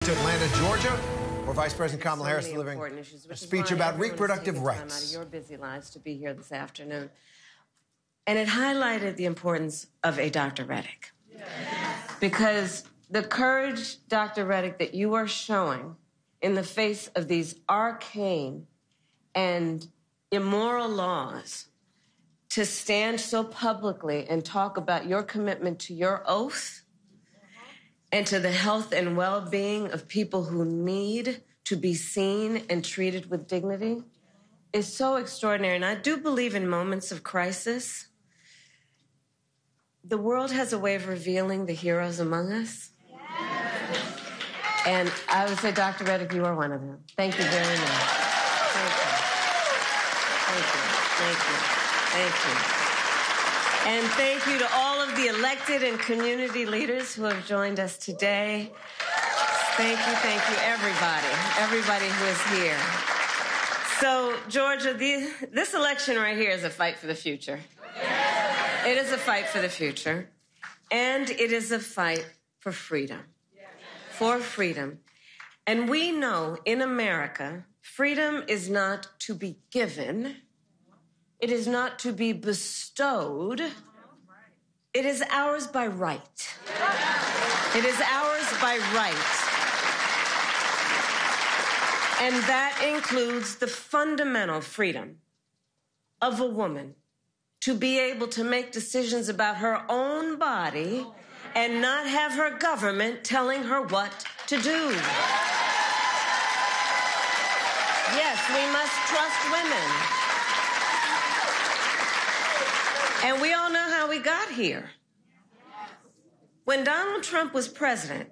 to Atlanta, Georgia, where Vice President Kamala Harris is delivering a speech about reproductive rights. Out of your busy lives to be here this afternoon. And it highlighted the importance of a Dr. Reddick. Yes. Because the courage, Dr. Reddick, that you are showing in the face of these arcane and immoral laws to stand so publicly and talk about your commitment to your oath and to the health and well-being of people who need to be seen and treated with dignity is so extraordinary. And I do believe in moments of crisis, the world has a way of revealing the heroes among us. And I would say, Dr. Reddick, you are one of them. Thank you very much. Thank you. Thank you. Thank you. Thank you. And thank you to all of the elected and community leaders who have joined us today. Thank you, everybody who is here. So, Georgia, this election right here is a fight for the future. It is a fight for the future, and it is a fight for freedom. For freedom. And we know in America, freedom is not to be given. It is not to be bestowed. It is ours by right. It is ours by right. And that includes the fundamental freedom of a woman to be able to make decisions about her own body and not have her government telling her what to do. Yes, we must trust women. And we all know how we got here. When Donald Trump was president,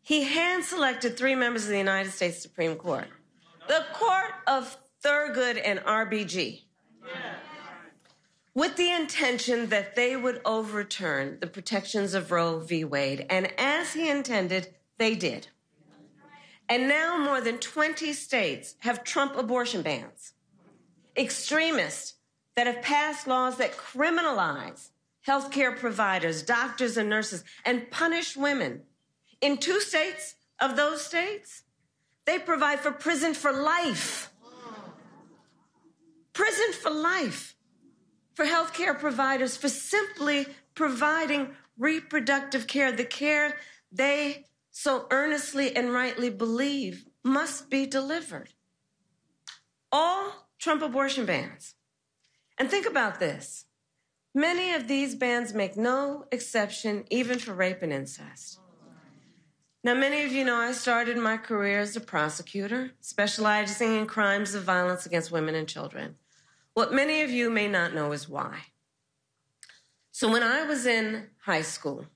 he hand-selected 3 members of the United States Supreme Court. The Court of Thurgood and RBG. With the intention that they would overturn the protections of Roe v. Wade. And as he intended, they did. And now more than 20 states have Trump abortion bans. Extremists that have passed laws that criminalize healthcare providers, doctors and nurses, and punish women. In 2 states of those states, they provide for prison for life. Prison for life. For healthcare providers for simply providing reproductive care, the care they so earnestly and rightly believe must be delivered. All Trump abortion bans. And think about this. Many of these bans make no exception even for rape and incest. Now, many of you know I started my career as a prosecutor, specializing in crimes of violence against women and children. What many of you may not know is why. So when I was in high school,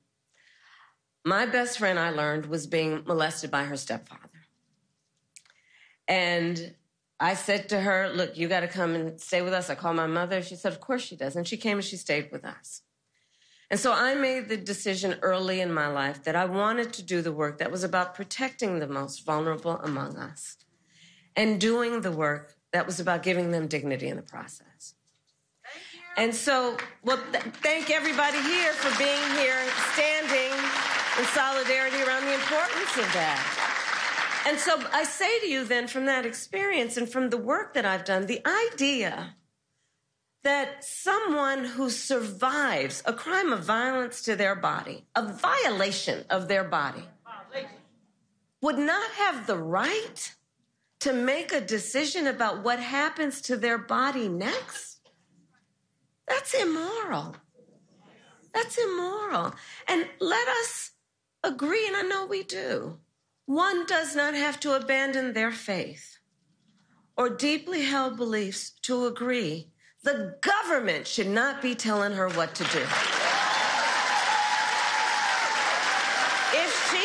my best friend, I learned, was being molested by her stepfather. And I said to her, look, you got to come and stay with us. I called my mother. She said, of course she does. And she came and she stayed with us. And so I made the decision early in my life that I wanted to do the work that was about protecting the most vulnerable among us and doing the work that was about giving them dignity in the process. And so, thank everybody here for being here, standing in solidarity around the importance of that. And so I say to you then, from that experience and from the work that I've done, the idea that someone who survives a crime of violence to their body, a violation of their body, would not have the right to make a decision about what happens to their body next? That's immoral. That's immoral. And let us agree, and I know we do, one does not have to abandon their faith or deeply held beliefs to agree. The government should not be telling her what to do. If she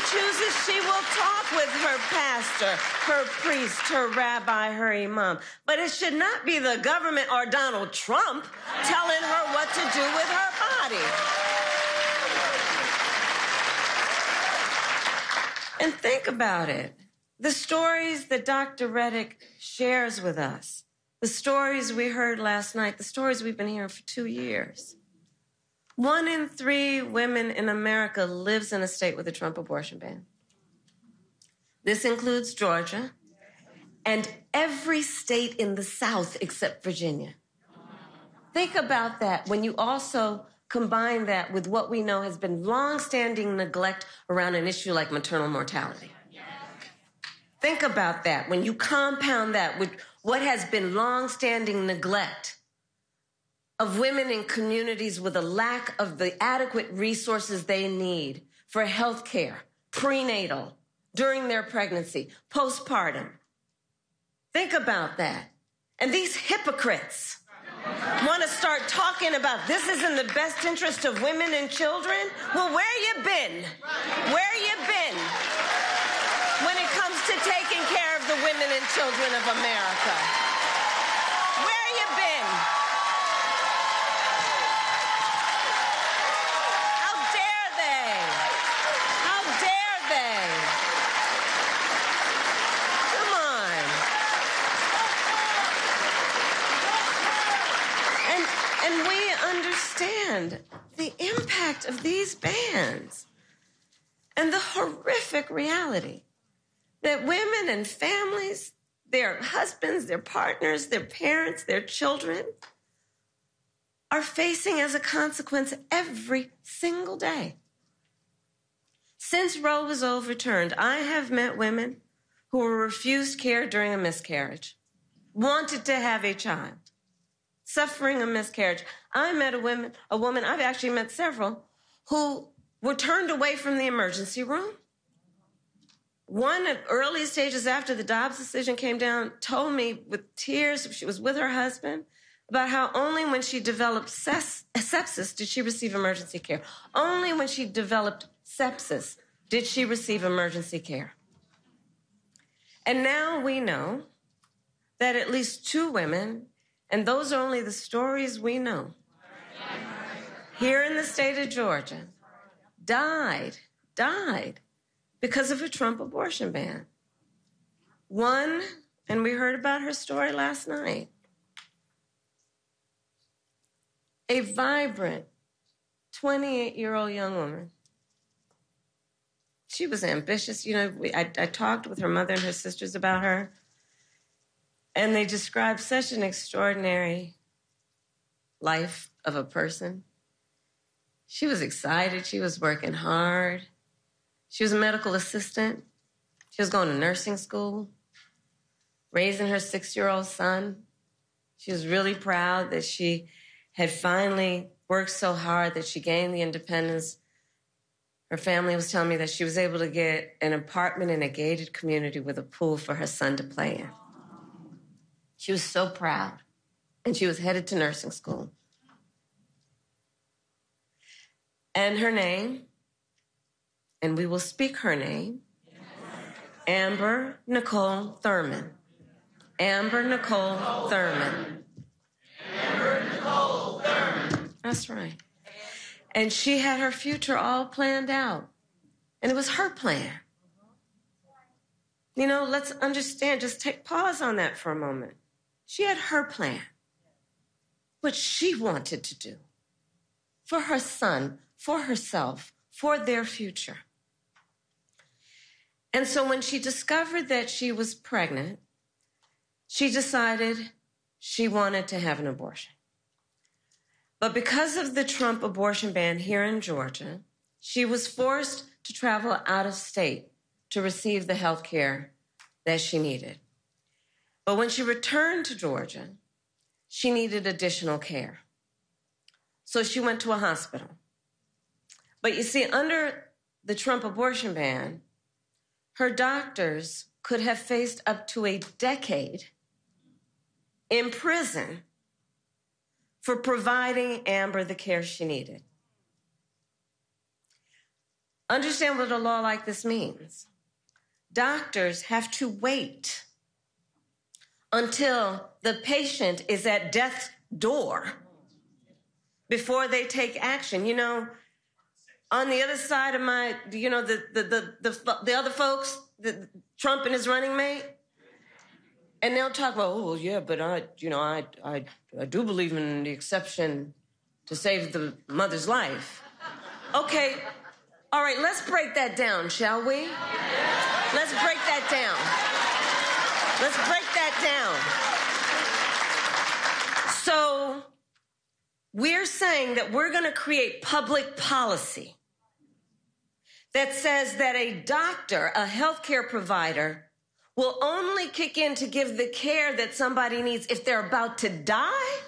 chooses, she will talk with her pastor, her priest, her rabbi, her imam. But it should not be the government or Donald Trump telling her what to do with her body. And think about it. The stories that Dr. Reddick shares with us, the stories we heard last night, the stories we've been hearing for 2 years, 1 in 3 women in America lives in a state with a Trump abortion ban. This includes Georgia and every state in the South except Virginia. Think about that when you also combine that with what we know has been long-standing neglect around an issue like maternal mortality. Think about that when you compound that with what has been long-standing neglect of women in communities with a lack of the adequate resources they need for health care, prenatal, during their pregnancy, postpartum. Think about that. And these hypocrites want to start talking about this is in the best interest of women and children. Well, where you been? Where you been when it comes to taking care of the women and children of America? Where you been? How dare they? How dare they? Come on. And we understand the impact of these bans and the horrific reality that women and families, their husbands, their partners, their parents, their children are facing as a consequence every single day. Since Roe was overturned, I have met women who were refused care during a miscarriage, wanted to have a child, suffering a miscarriage. I met a woman, I've actually met several, who were turned away from the emergency room. One at early stages after the Dobbs decision came down told me with tears, she was with her husband, about how only when she developed sepsis did she receive emergency care. Only when she developed sepsis did she receive emergency care. And now we know that at least 2 women, and those are only the stories we know, here in the state of Georgia, died because of a Trump abortion ban. One, and we heard about her story last night, a vibrant 28-year-old young woman. She was ambitious. You know, I talked with her mother and her sisters about her, and they described such an extraordinary life of a person. She was excited. She was working hard. She was a medical assistant. She was going to nursing school, raising her 6-year-old son. She was really proud that she had finally worked so hard that she gained the independence. Her family was telling me that she was able to get an apartment in a gated community with a pool for her son to play in. She was so proud, and she was headed to nursing school. And her name, and we will speak her name, Amber Nicole Thurman. Amber Nicole Thurman. Amber Nicole Thurman. That's right. And she had her future all planned out. And it was her plan. You know, let's understand, just take pause on that for a moment. She had her plan, what she wanted to do for her son, for herself, for their future. And so when she discovered that she was pregnant, she decided she wanted to have an abortion. But because of the Trump abortion ban here in Georgia, she was forced to travel out of state to receive the health care that she needed. But when she returned to Georgia, she needed additional care. So she went to a hospital. But you see, under the Trump abortion ban, her doctors could have faced up to a decade in prison for providing Amber the care she needed. Understand what a law like this means. Doctors have to wait until the patient is at death's door before they take action. You know, on the other side of my, you know, the other folks, Trump and his running mate, and they'll talk about, oh, yeah, but I do believe in the exception to save the mother's life. Okay, all right, let's break that down, shall we? Let's break that down. Let's break that down. So we're saying that we're going to create public policy that says that a doctor, a healthcare provider, will only kick in to give the care that somebody needs if they're about to die?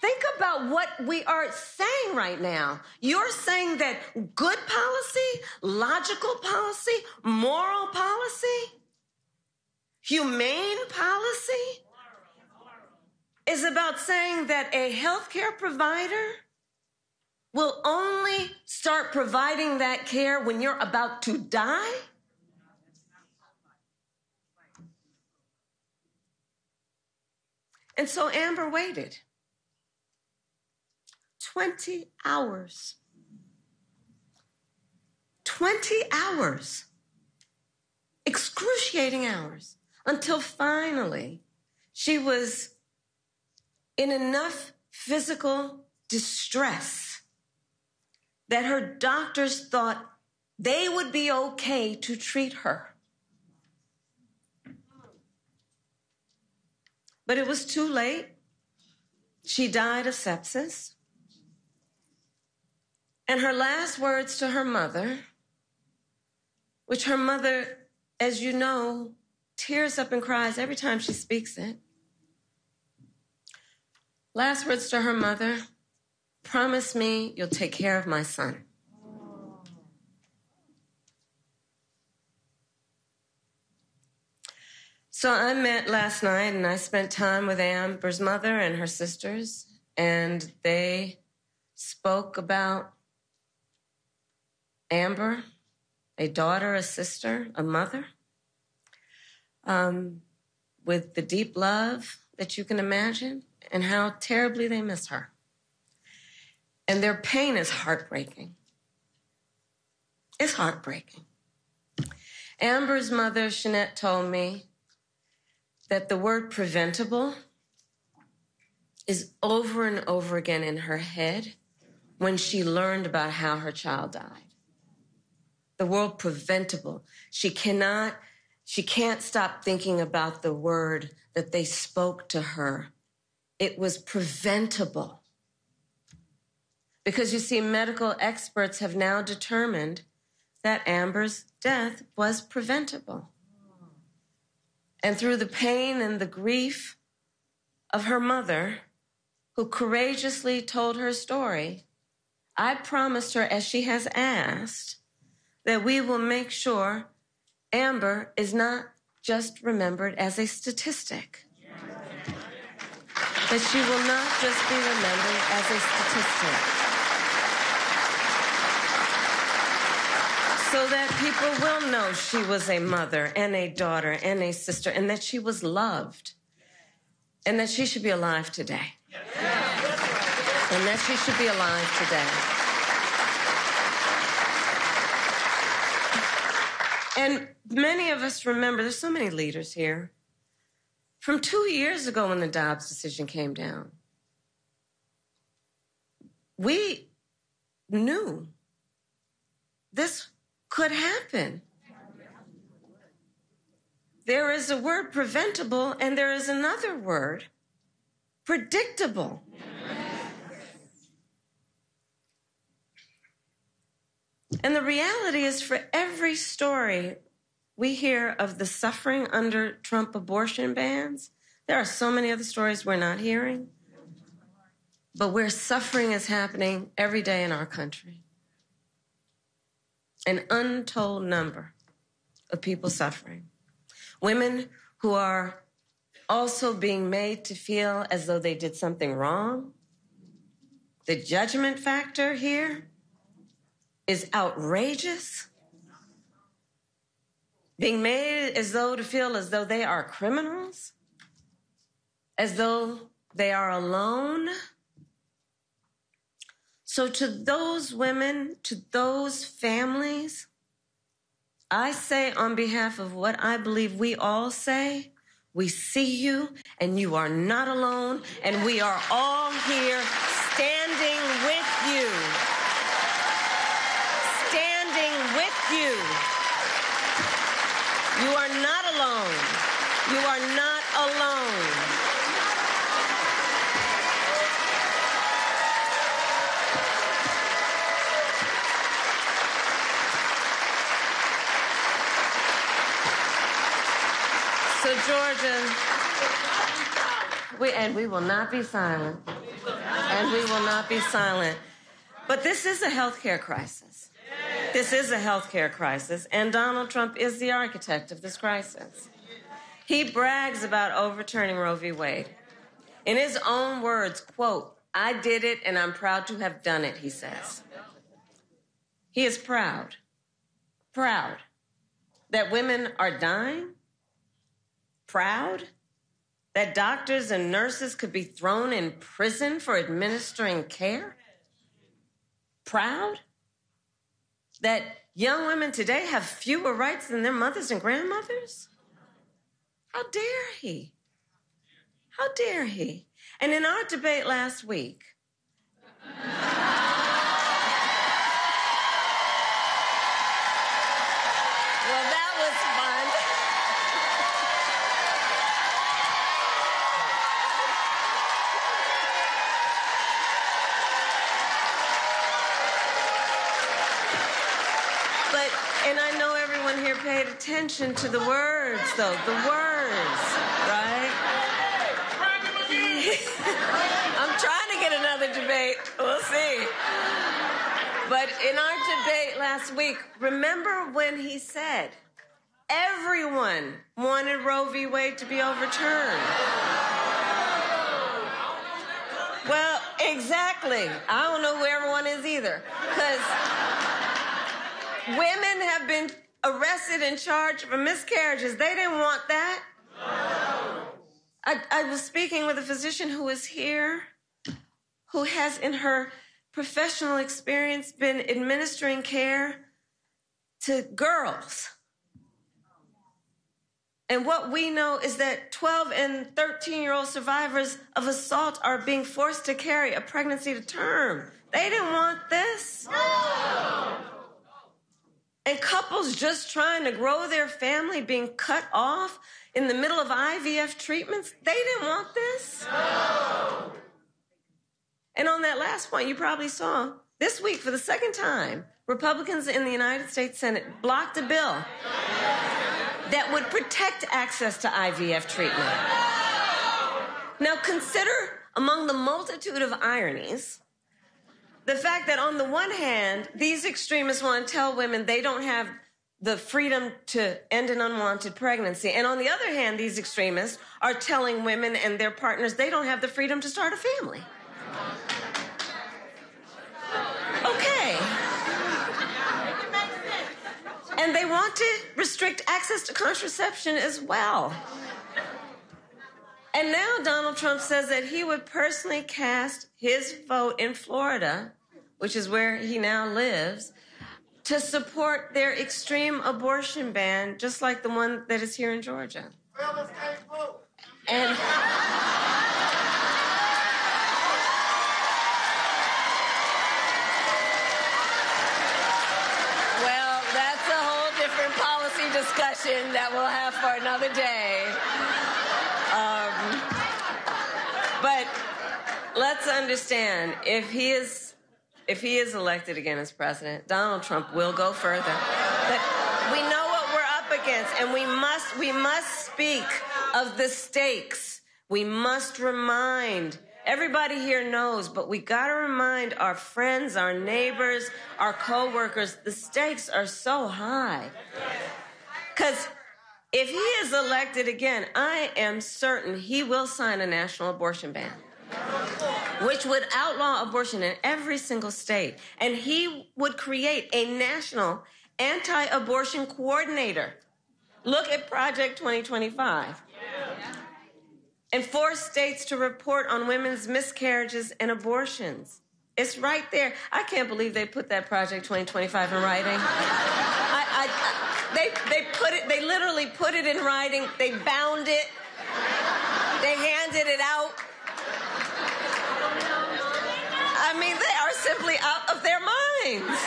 Think about what we are saying right now. You're saying that good policy, logical policy, moral policy, humane policy is about saying that a healthcare provider will only start providing that care when you're about to die? And so Amber waited 20 hours. 20 hours. Excruciating hours. Until finally she was in enough physical distress that her doctors thought they would be okay to treat her. But it was too late. She died of sepsis. And her last words to her mother, which her mother, as you know, tears up and cries every time she speaks it. Last words to her mother, promise me you'll take care of my son. So I met last night and I spent time with Amber's mother and her sisters, and they spoke about Amber, a daughter, a sister, a mother, with the deep love that you can imagine, and how terribly they miss her. And their pain is heartbreaking. It's heartbreaking. Amber's mother, Shanette, told me that the word preventable is over and over again in her head when she learned about how her child died. The word preventable. She can't stop thinking about the word that they spoke to her. It was preventable. Because you see, medical experts have now determined that Amber's death was preventable. And through the pain and the grief of her mother, who courageously told her story, I promised her, as she has asked, that we will make sure Amber is not just remembered as a statistic. That she will not just be remembered as a statistic. So that people will know she was a mother and a daughter and a sister, and that she was loved, and that she should be alive today. And that she should be alive today. And many of us remember, there's so many leaders here, from 2 years ago when the Dobbs decision came down. We knew this could happen. There is a word preventable, and there is another word, predictable. And the reality is, for every story we hear of the suffering under Trump abortion bans, there are so many other stories we're not hearing, but where suffering is happening every day in our country. An untold number of people suffering. Women who are also being made to feel as though they did something wrong. The judgment factor here is outrageous. Being made as though to feel as though they are criminals, as though they are alone. So to those women, to those families, I say on behalf of what I believe we all say, we see you and you are not alone, and we are all here standing with you. Standing with you. You are not alone. You are not alone. So, Georgia, we will not be silent. And we will not be silent. But this is a health care crisis. This is a health care crisis, and Donald Trump is the architect of this crisis. He brags about overturning Roe v. Wade. In his own words, quote, "I did it and I'm proud to have done it," he says. He is proud that women are dying, proud that doctors and nurses could be thrown in prison for administering care, proud that young women today have fewer rights than their mothers and grandmothers. How dare he? How dare he? And in our debate last week, well, that was fun. But, and I know everyone here paid attention to the words, though, the words, right? I'm trying to get another debate. We'll see. But in our debate last week, remember when he said everyone wanted Roe v. Wade to be overturned? Well, exactly. I don't know who everyone is either. Because women have been arrested and charged for miscarriages. They didn't want that. I was speaking with a physician who is here, who has in her professional experience been administering care to girls. And what we know is that 12 and 13-year-old survivors of assault are being forced to carry a pregnancy to term. They didn't want this. And couples just trying to grow their family being cut off in the middle of IVF treatments, they didn't want this. No. And on that last point, you probably saw, this week for the second time, Republicans in the United States Senate blocked a bill that would protect access to IVF treatment. Now consider, among the multitude of ironies, the fact that on the one hand, these extremists want to tell women they don't have the freedom to end an unwanted pregnancy. And on the other hand, these extremists are telling women and their partners they don't have the freedom to start a family. Okay. And they want to restrict access to contraception as well. And now Donald Trump says that he would personally cast his vote in Florida, which is where he now lives, to support their extreme abortion ban, just like the one that is here in Georgia. And well, that's a whole different policy discussion that we'll have for another day. But let's understand, if he is elected again as president, Donald Trump will go further. But we know what we're up against, and we must speak of the stakes. We must remind, everybody here knows, but we got to remind our friends, our neighbors, our co-workers, the stakes are so high. Because if he is elected again, I am certain he will sign a national abortion ban, which would outlaw abortion in every single state. And he would create a national anti-abortion coordinator. Look at Project 2025. And force states to report on women's miscarriages and abortions. It's right there. I can't believe they put that Project 2025 in writing. They literally put it in writing. They bound it. They handed it out. I mean, they are simply out of their minds.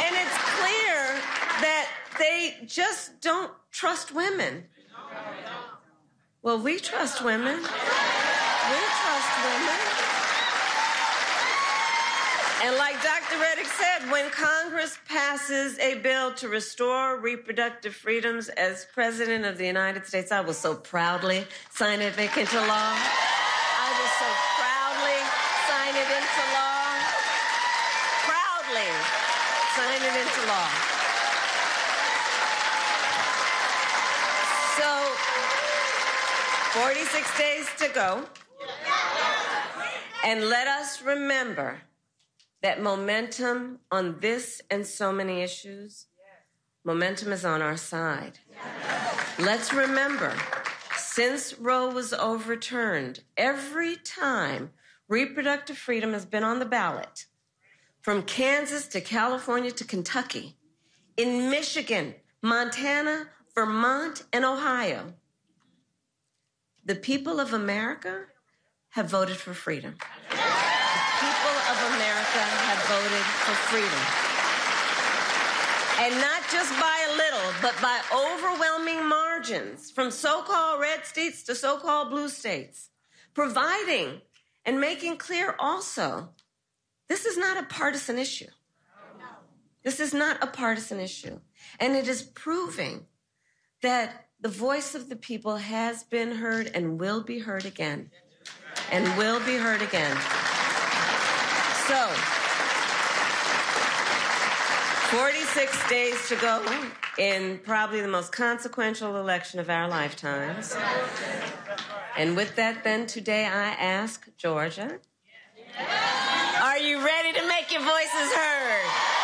And it's clear that they just don't trust women. Well, we trust women. We trust women. And like Dr. Reddick said, when Congress passes a bill to restore reproductive freedoms, as President of the United States, I will so proudly sign it into law. I will so proudly sign it into law. Proudly sign it into law. So, 46 days to go. And let us remember that momentum on this and so many issues, momentum is on our side. Let's remember, since Roe was overturned, every time reproductive freedom has been on the ballot, from Kansas to California to Kentucky, in Michigan, Montana, Vermont, and Ohio, the people of America have voted for freedom. Of America have voted for freedom. And not just by a little, but by overwhelming margins, from so-called red states to so-called blue states, providing and making clear also, this is not a partisan issue. This is not a partisan issue. And it is proving that the voice of the people has been heard and will be heard again. And will be heard again. So, 46 days to go in probably the most consequential election of our lifetimes. And with that, then, today I ask Georgia, are you ready to make your voices heard?